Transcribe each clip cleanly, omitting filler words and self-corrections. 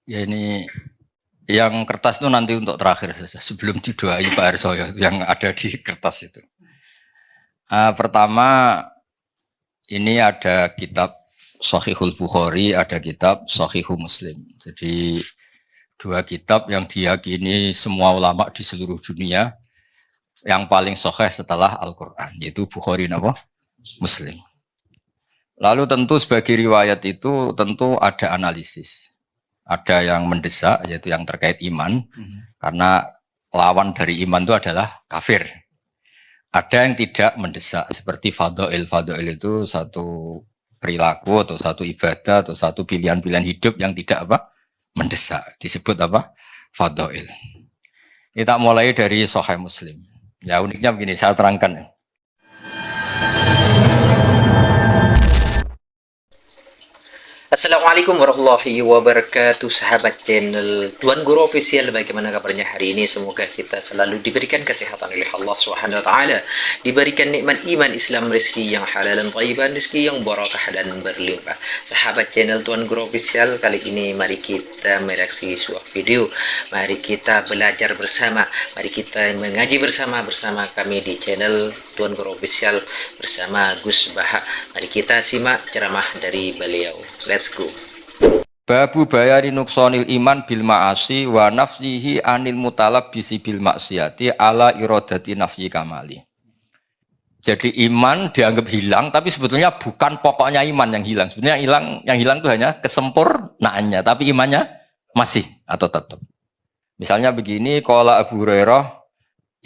Ya ini yang kertas itu nanti untuk terakhir saja sebelum didoai Pak Arsoyo yang ada di kertas itu. Pertama ini ada kitab Shahihul Bukhari, ada kitab Shahihul Muslim. Jadi dua kitab yang diyakini semua ulama di seluruh dunia yang paling sahih setelah Al-Quran, yaitu Bukhari dan Muslim. Lalu tentu sebagai riwayat itu tentu ada analisis. Ada yang mendesak, yaitu yang terkait iman, karena lawan dari iman itu adalah kafir. Ada yang tidak mendesak, seperti fadha'il. Fadha'il itu satu perilaku atau satu ibadah atau satu pilihan-pilihan hidup yang tidak mendesak. Disebut fadha'il. Kita mulai dari Sahih Muslim. Ya uniknya begini, saya terangkan. Assalamualaikum warahmatullahi wabarakatuh, sahabat channel Tuan Guru Official. Bagaimana kabarnya hari ini? Semoga kita selalu diberikan kesehatan oleh Allah Subhanahu wa taala, diberikan nikmat iman, Islam, rezeki yang halal dan thayyiban, rezeki yang barakah dan berlimpah. Sahabat channel Tuan Guru Official, kali ini mari kita mereaksi sebuah video. Mari kita belajar bersama, mari kita mengaji bersama kami di channel Tuan Guru Official bersama Gus Baha. Mari kita simak ceramah dari beliau. Let's go. Babu bayari nuksonil iman bil ma'asi wa nafsihi anil mutalab bisi bil maksiati ala irodati nafyi kamali. Jadi iman dianggap hilang, tapi sebetulnya bukan pokoknya iman yang hilang. Sebetulnya yang hilang itu hanya kesempurnaannya, tapi imannya masih atau tetap. Misalnya begini, qala Abu Hurairah,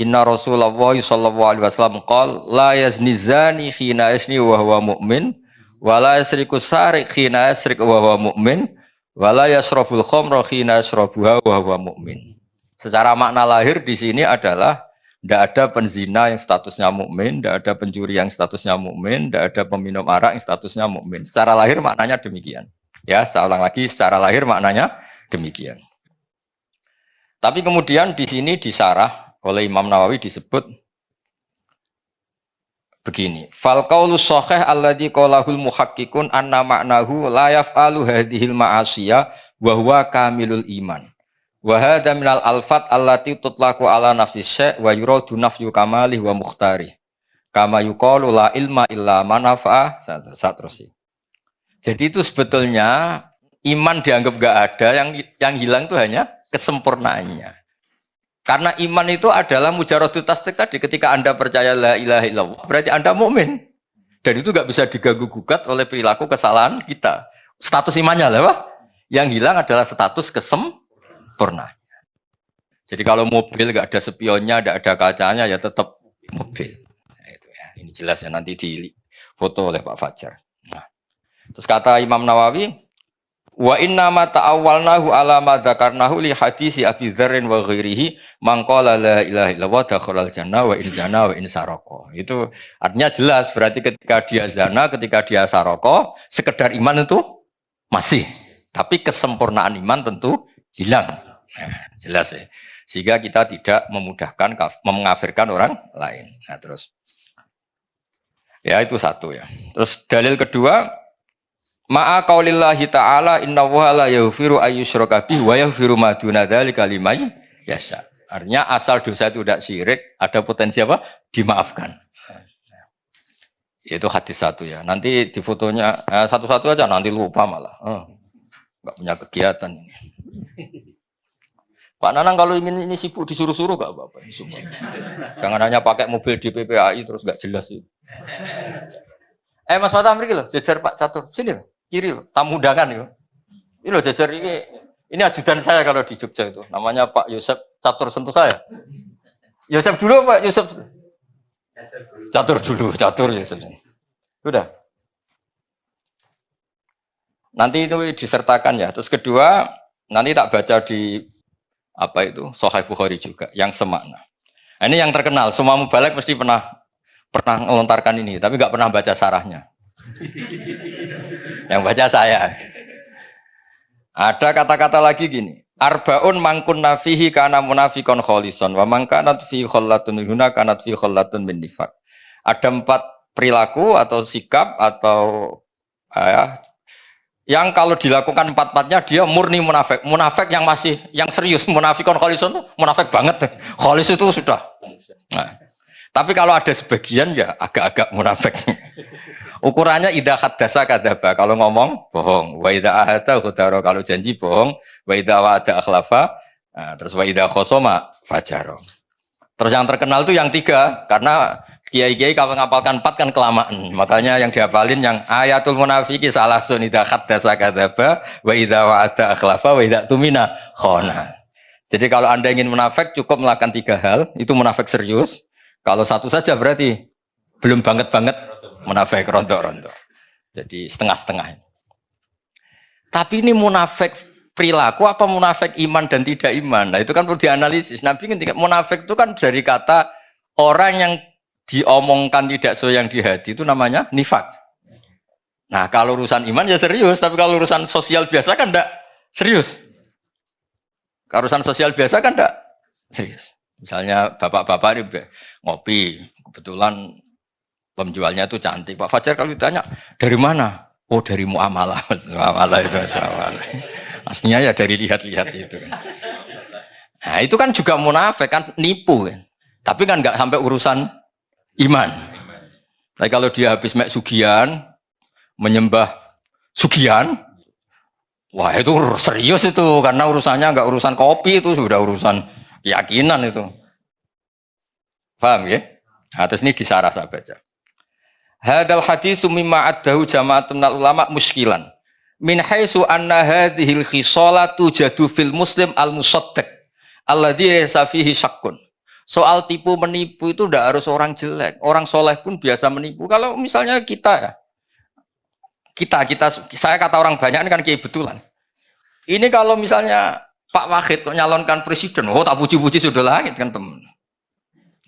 inna Rasulullah sallallahu alaihi wasallam qala la yazni zani khina yazni wa huwa mu'min. Wala yasriku sarik khina yasrik wa huwa mu'min, wala yasrabul khamra khina yasrabuha wa huwa mu'min. Secara makna lahir di sini adalah tidak ada penzina yang statusnya mukmin, tidak ada pencuri yang statusnya mukmin, tidak ada peminum arak yang statusnya mukmin. Secara lahir maknanya demikian. Ya, saya ulang lagi, secara lahir maknanya demikian. Tapi kemudian di sini disarah oleh Imam Nawawi disebut begini, fal qaulu shahih alladzi qalahul muhaqqiqun anna ma'nahu la yaf'alu hadhil ma'asiya wa huwa kamilul iman. Wa hadha minal alfat allati tutlaqu ala nafsi syai' wa yuradu nafyu kamalih wa mukhtari. Kama yuqalu la ilma illa man nafa'a. Terus. Jadi itu sebetulnya iman dianggap enggak ada, yang hilang itu hanya kesempurnaannya. Karena iman itu adalah mujaradut tasdik tadi, ketika Anda percaya la ilaha illallah berarti Anda mukmin. Dan itu enggak bisa diganggu gugat oleh perilaku kesalahan kita. Status imannya lah, yang hilang adalah status kesempurnaan. Jadi kalau mobil enggak ada spionnya, enggak ada kacanya, ya tetap mobil. Nah, itu ya. Ini jelas ya, nanti di foto oleh Pak Fajar. Nah, terus kata Imam Nawawi, wa inna ma ta'awwalnahu ala ma dzakarnahu li hadisi Abi Dzarrin wa ghairihi man qala la ilaha illallah dakhalal jannah wa in zana wa in saraqa. Itu artinya jelas, berarti ketika dia zina, ketika dia saraqa, sekedar iman itu masih, tapi kesempurnaan iman tentu hilang. Nah, jelas ya. Sehingga kita tidak memudahkan mengkafirkan orang lain. Nah, terus ya itu satu ya. Terus dalil kedua, ma'a qaulillahi ta'ala innallaha la yaghfiru ayyushraka bihi wa yaghfiru ma duna dzalika liman yasha. Artinya asal dosa itu tidak syirik, ada potensi apa? Dimaafkan. Itu hadis satu ya. Nanti di fotonya satu-satu aja, nanti lupa malah. Enggak punya kegiatan ini. Pak Nanang kalau ingin ini sibuk disuruh-suruh enggak apa-apa. Jangan hanya pakai mobil di PPAI terus enggak jelas itu. Mas Fatah mriki lho, jejer Pak Catur. Sini lho. Kiri loh, tamu undangan itu. Ini loh jajar ini ajudan saya kalau di Jogja itu. Namanya Pak Yosef Catur sentuh saya. Yosef dulu Pak Yosef. Catur dulu, Catur Yosef. Sudah. Nanti itu disertakan ya. Terus kedua, nanti tak baca di apa itu Sahih Bukhari juga yang semakna. Nah, ini yang terkenal. Semua mubalek mesti pernah melontarkan ini, tapi nggak pernah baca sarahnya. Yang baca saya. Ada kata-kata lagi gini, arbaun mangkun nafihi kana munafikon kholison wa mangkanat fi khollatun minhuna kanat fi khollatun min nifaq. Ada 4 perilaku atau sikap atau Yang kalau dilakukan empat-empatnya dia murni munafik. Munafik yang masih yang serius, munafikon kholisun itu munafik banget. Kholis itu sudah. Nah, tapi kalau ada sebagian ya agak-agak munafik. Ukurannya idza haddasa kadzaba, kalau ngomong bohong. Wa idza ahada ghadara, kalau janji bohong. Wa idza wa'ada akhlafa. Nah, terus wa idza khosoma fajaro. Terus yang terkenal itu yang 3, karena kiai-kiai kalau ngapalkan 4 kan kelamaan. Makanya yang dihafalin yang ayatul munafiki salah sun idza haddasa kadzaba wa idza wa'ada akhlafa wa idza tumina khana. Jadi kalau Anda ingin munafik cukup melakukan 3 hal, itu munafik serius. Kalau satu saja berarti belum banget-banget munafik rondo-rondo. Jadi setengah-setengah. Tapi ini munafik perilaku apa munafik iman dan tidak iman? Nah itu kan perlu dianalisis. Nabi ketika munafik itu kan dari kata orang yang diomongkan tidak sesuai yang di hati itu namanya nifak. Nah kalau urusan iman ya serius, tapi kalau urusan sosial biasa kan enggak serius. Kalau urusan sosial biasa kan enggak serius. Misalnya bapak-bapak ini ngopi, kebetulan penjualnya itu cantik. Pak Fajar kalau ditanya, dari mana? Oh dari muamalah. Muamalah itu muamalah. Aslinya ya dari lihat-lihat itu. Nah itu kan juga munafik kan, nipu kan. Tapi kan nggak sampai urusan iman. Tapi kalau dia habis mek sugihan, menyembah sugihan, wah itu serius itu. Karena urusannya nggak urusan kopi, itu sudah urusan keyakinan itu. Paham ya? Nah, terus ini disarah sahabat aja. Hadal hadis mimma addahu jama'atun minal ulama muskilan. Min haitsu anna hadhil khisalatu jadu fil muslim al musaddiq alladhi laysa fihi syakkun. Soal tipu menipu itu tidak harus orang jelek, orang soleh pun biasa menipu. Kalau misalnya kita saya kata orang banyak ini kan kebetulan. Ini kalau misalnya Pak Wahid nyalonkan presiden, oh tak puji-puji sudah langit kan teman.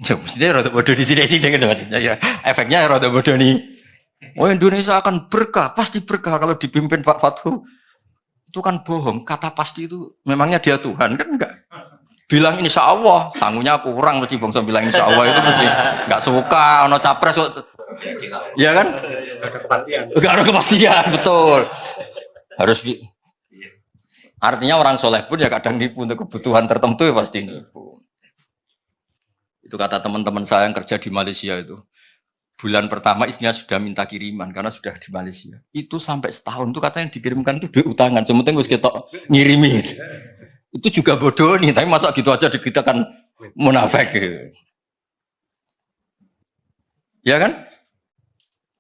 Mestinya rada bodoh di sini dengan ya, efeknya rada bodoh nih. Oh Indonesia akan berkah, pasti berkah kalau dipimpin Pak Fathu. Itu kan bohong, kata pasti itu memangnya dia Tuhan kan enggak. Bilang insya Allah, sangunya kurang mesti bangsa bilang insya Allah itu mesti enggak suka, ono capres. Ya kan? Enggak ada kepastian, betul. Harus artinya orang soleh pun ya kadang nipu untuk kebutuhan tertentu ya pasti nipu. Itu kata teman-teman saya yang kerja di Malaysia itu. Bulan pertama istrinya sudah minta kiriman karena sudah di Malaysia. Itu sampai setahun tuh katanya dikirimkan itu duit utangan. Sementing wis ketok ngirimi. Itu juga bodoh nih, tapi masa gitu aja kita kan munafik gitu. Ya kan?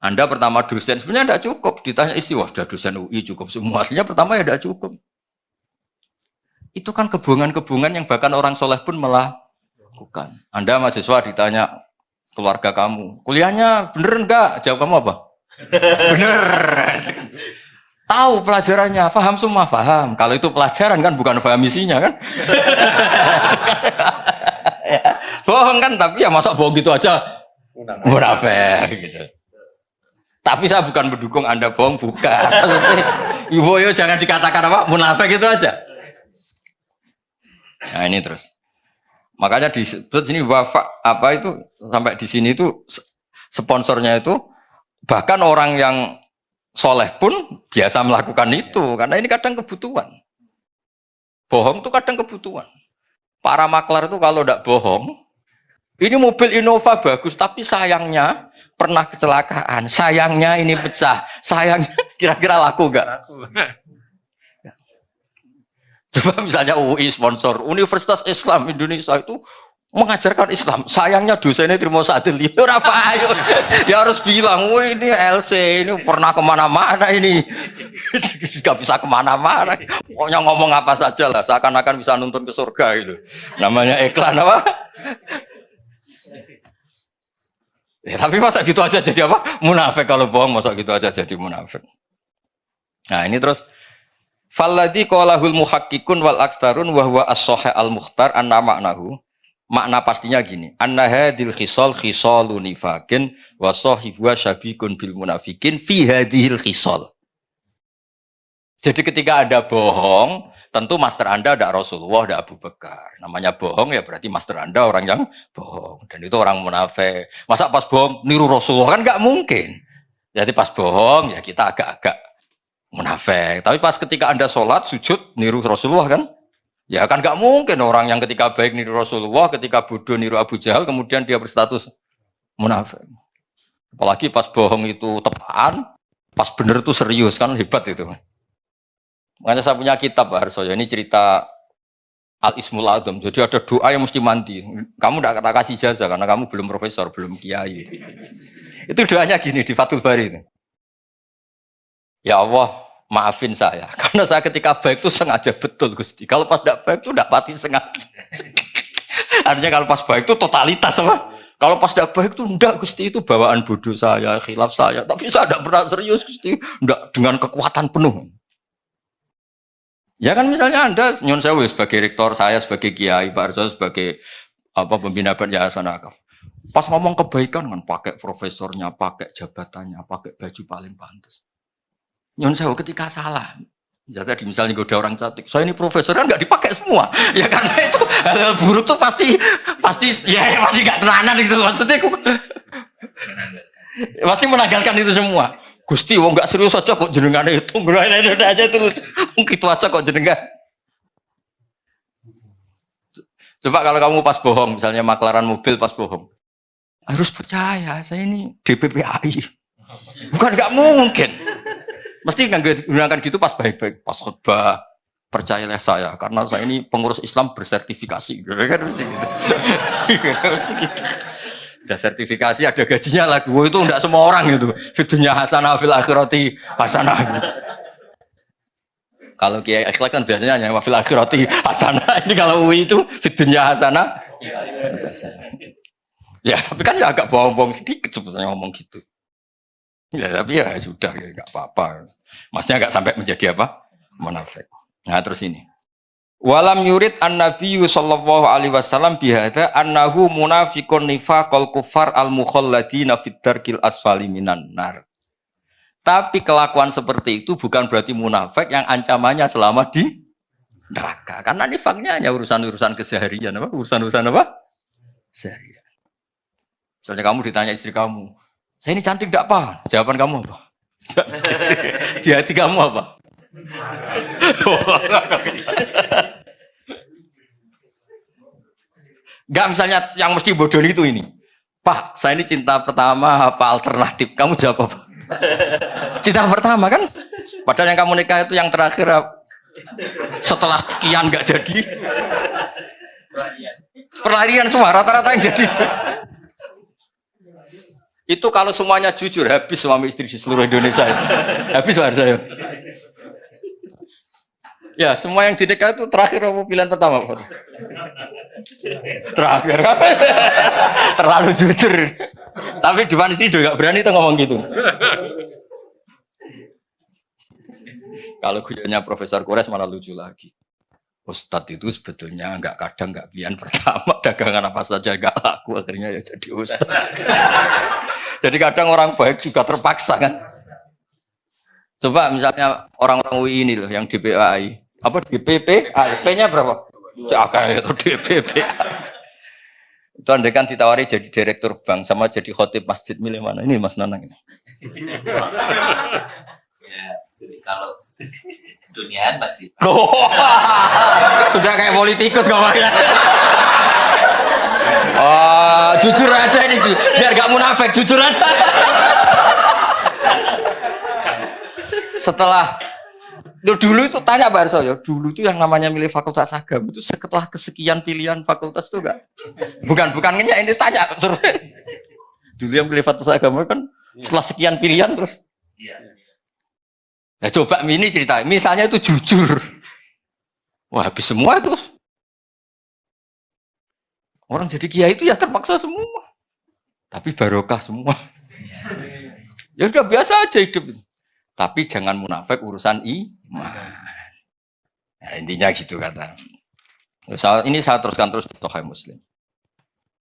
Anda pertama dosen sebenarnya tidak cukup. Ditanya istri, wah sudah dosen UI cukup semua. Aslinya pertama ya tidak cukup. Itu kan kebohongan-kebohongan yang bahkan orang soleh pun melakukan. Anda mahasiswa ditanya keluarga kamu, kuliahnya bener enggak? Jawab kamu apa? Bener. Tahu pelajarannya, paham semua, paham. Kalau itu pelajaran kan bukan paham isinya kan? Ya, bohong kan, tapi ya masa bohong gitu aja? Munafik gitu. Tapi saya bukan mendukung Anda bohong, bukan. Ibu yo jangan dikatakan apa? Munafik itu aja. Nah ini terus. Makanya disebut sini wafa apa itu sampai di sini itu sponsornya itu bahkan orang yang soleh pun biasa melakukan itu karena ini kadang kebutuhan. Bohong itu kadang kebutuhan. Para maklar itu kalau tidak bohong, ini mobil Innova bagus tapi sayangnya pernah kecelakaan, sayangnya ini pecah, sayangnya kira-kira laku nggak? Coba misalnya UI sponsor Universitas Islam Indonesia itu mengajarkan Islam. Sayangnya dosennya terima sadel liur apa ayo. Ya harus bilang, wah ini LC ini pernah kemana-mana ini. Gak bisa kemana-mana. Pokoknya ngomong apa saja lah. Seakan-akan bisa nuntun ke surga itu. Namanya iklan apa? Ya, tapi masa gitu aja jadi apa? Munafik kalau bohong masa gitu aja jadi munafik. Nah ini terus. Falladhi qalahul muhakkikun wal aktsarun wa huwa as-shahih al-mukhtar anna maknahu. Makna pastinya gini, anna hadhil khisal khisalun nifakin wa sahibuha syabikun bil munafikin fi hadhil khisal. Jadi ketika ada bohong, tentu master Anda ada Rasulullah, ada Abu Bakar. Namanya bohong ya berarti master Anda orang yang bohong dan itu orang munafik. Masa pas bohong niru Rasulullah kan enggak mungkin. Jadi pas bohong ya kita agak-agak munafik. Tapi pas ketika Anda sholat, sujud, niru Rasulullah kan? Ya kan nggak mungkin orang yang ketika baik niru Rasulullah, ketika bodoh niru Abu Jahal, kemudian dia berstatus munafik. Apalagi pas bohong itu tepaan, pas bener itu serius, kan hebat itu. Makanya saya punya kitab Pak Harsoyo, ini cerita Al-Ismul Azam. Jadi ada doa yang mesti mandi. Kamu tidak kata kasih jasa karena kamu belum profesor, belum kiai. Itu doanya gini di Fathul Bari itu. Ya Allah, maafin saya. Karena saya ketika baik itu sengaja betul Gusti. Kalau pas tidak baik itu tidak pati sengaja. Artinya kalau pas baik itu totalitas apa? Kalau pas tidak baik itu enggak Gusti, itu bawaan bodoh saya, khilaf saya. Tapi saya tidak pernah serius Gusti. Enggak dengan kekuatan penuh. Ya kan misalnya Anda Nyon Sewu sebagai rektor, saya sebagai kiai, Pak Arso sebagai pembina Yayasan Akaf. Pas ngomong kebaikan kan pakai profesornya, pakai jabatannya, pakai baju paling pantas. Nyon Sewu ketika salah, ya tadi misalnya goda orang cantik, saya ini profesor kan nggak dipakai semua, ya karena itu hal buruk tuh pasti ya pasti nggak tenanan gitu maksudnya. Pasti menanggalkan itu semua. Gusti, wong nggak serius aja kok jenengan itu, itu aja terus, gitu aja kok jenengan. Coba kalau kamu pas bohong, misalnya maklaran mobil pas bohong, harus percaya saya ini DPPAI, bukan nggak mungkin. Mesti nggak gunakan gitu pas baik-baik, pas khotbah, percayalah saya, karena saya ini pengurus Islam bersertifikasi, kan mesti gitu. Ada sertifikasi, ada gajinya lagi. Wah, itu enggak semua orang itu. Fidunya hasanah fil akhirati hasanah. Kalau Kiai Akhlak kan biasanya hanya fil akhirati hasanah. Ini kalau UI itu fidunya hasanah. Ya, tapi kan ya agak bohong-bohong sedikit sebetulnya ngomong gitu. Ya, tapi ya sudah, ya enggak apa-apa. Maksudnya enggak sampai menjadi apa? Munafik. Nah, terus ini. Walam yurid an-nabiyyu sallallahu alaihi wasallam bihadza annahu munafiqun nifaqal kufar al-mukhalladina fid darkil asfali minan nar. Tapi kelakuan seperti itu bukan berarti munafik yang ancamannya selama di neraka. Karena nifaknya hanya urusan-urusan keseharian, apa? Urusan-urusan apa? Seharian. Misalnya kamu ditanya istri kamu, "Saya ini cantik enggak, Pak?" Jawaban kamu apa? Di hati kamu apa? Enggak, misalnya yang mesti bodoh itu ini. Pak, saya ini cinta pertama apa alternatif? Kamu jawab apa? Cinta pertama kan? Padahal yang kamu nikah itu yang terakhir setelah sekian enggak jadi. Perlarian semua, rata-rata yang jadi. Itu kalau semuanya jujur, habis suami istri di seluruh Indonesia. Habis harus saya. Ya, semua yang dinikah itu terakhir apa pilihan pertama, Pak? Terakhir. Terlalu jujur. Tapi depan istri juga berani tuh ngomong gitu. Kalau guyonnya Profesor Kures malah lucu lagi. Ustadz itu sebetulnya kadang nggak pilihan pertama, dagangan apa saja nggak laku, akhirnya ya jadi ustadz. Jadi kadang orang baik juga terpaksa kan. Coba misalnya orang-orang UI ini loh yang di PAI, apa di PPAI, P-nya berapa? Kayak itu DPPAI. Itu andai kan ditawari jadi direktur bank sama jadi khotib masjid, milih mana? Ini Mas Nanang ini. Ya, jadi kalau duniaan pasti. Sudah kayak politikus ngomongnya. Jujur aja ini, biar gak munafik, jujur aja. Setelah dulu itu tanya Pak Arso, dulu itu yang namanya milih fakultas agama itu setelah kesekian pilihan fakultas itu enggak? Bukannya ini tanya survei. Dulu yang milih fakultas agama kan setelah sekian pilihan terus. Nah, coba ini cerita, misalnya itu jujur. Wah, habis semua itu. Orang jadi kiai itu ya terpaksa semua. Tapi barokah semua. Ya sudah biasa aja hidup. Tapi jangan munafik urusan iman. Nah, intinya gitu kata. Ini saya teruskan terus di Sahih Muslim.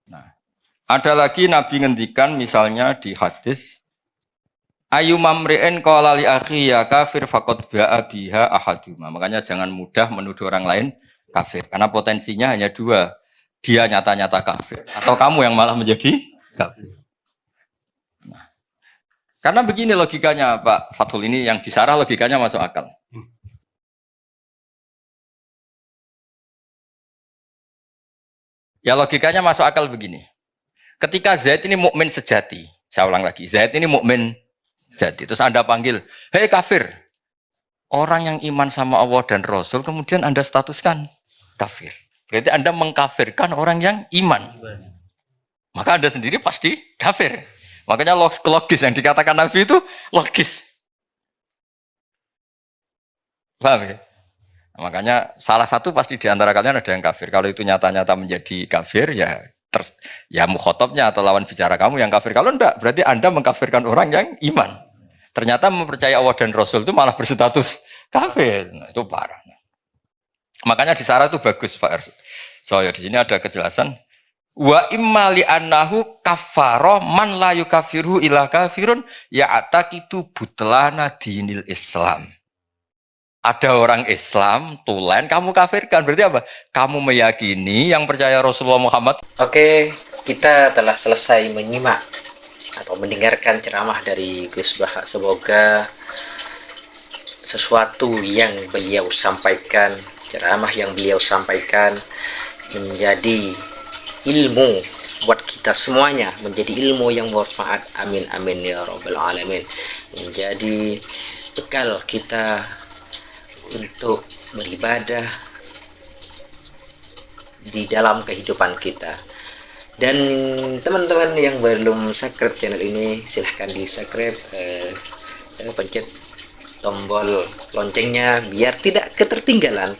Nah, ada lagi Nabi ngendikan misalnya di hadis ayu mamri'in qala li akhi ya kafir faqad ba'a biha ahaduma. Makanya jangan mudah menuduh orang lain kafir karena potensinya hanya dua. Dia nyata-nyata kafir atau kamu yang malah menjadi kafir. Nah, Karena begini logikanya Pak Fathul, ini yang disarah logikanya masuk akal. Ya logikanya masuk akal begini. Ketika Zaid ini mukmin sejati, saya ulang lagi, Zaid ini mukmin sejati. Terus Anda panggil, hei kafir. Orang yang iman sama Allah dan Rasul, kemudian Anda statuskan kafir. Berarti Anda mengkafirkan orang yang iman. Maka Anda sendiri pasti kafir. Makanya logis yang dikatakan Nabi itu logis. Paham ya? Makanya salah satu pasti di antara kalian ada yang kafir. Kalau itu nyata-nyata menjadi kafir, ya ya mukhotobnya atau lawan bicara kamu yang kafir. Kalau enggak, berarti Anda mengkafirkan orang yang iman. Ternyata mempercayai Allah dan Rasul itu malah berstatus kafir. Nah, itu parah. Makanya di Sarah itu bagus Pak Erso. Di sini ada kejelasan. Wa imma li annahu kaffara man la yukafiru ila kafirun ya ataqidu butlana dinil Islam. Ada orang Islam tulen kamu kafirkan, berarti apa? Kamu meyakini yang percaya Rasulullah Muhammad. Oke, kita telah selesai menyimak atau mendengarkan ceramah dari Gus Baha. Semoga sesuatu yang beliau sampaikan, ceramah yang beliau sampaikan menjadi ilmu buat kita semuanya, menjadi ilmu yang bermanfaat. Amin amin ya rabbal alamin. Menjadi bekal kita untuk beribadah di dalam kehidupan kita. Dan teman-teman yang belum subscribe channel ini, silahkan di subscribe, pencet tombol loncengnya biar tidak ketertinggalan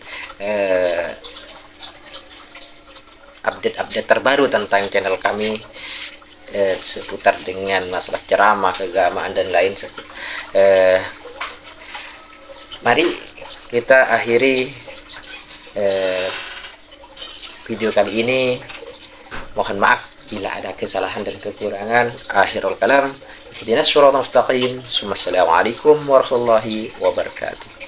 update-update terbaru tentang channel kami seputar dengan masalah ceramah, keagamaan dan lain. Mari kita akhiri video kali ini. Mohon maaf bila ada kesalahan dan kekurangan. Akhirul kalam, ihdinas shiratal mustaqim. Assalamualaikum warahmatullahi wabarakatuh.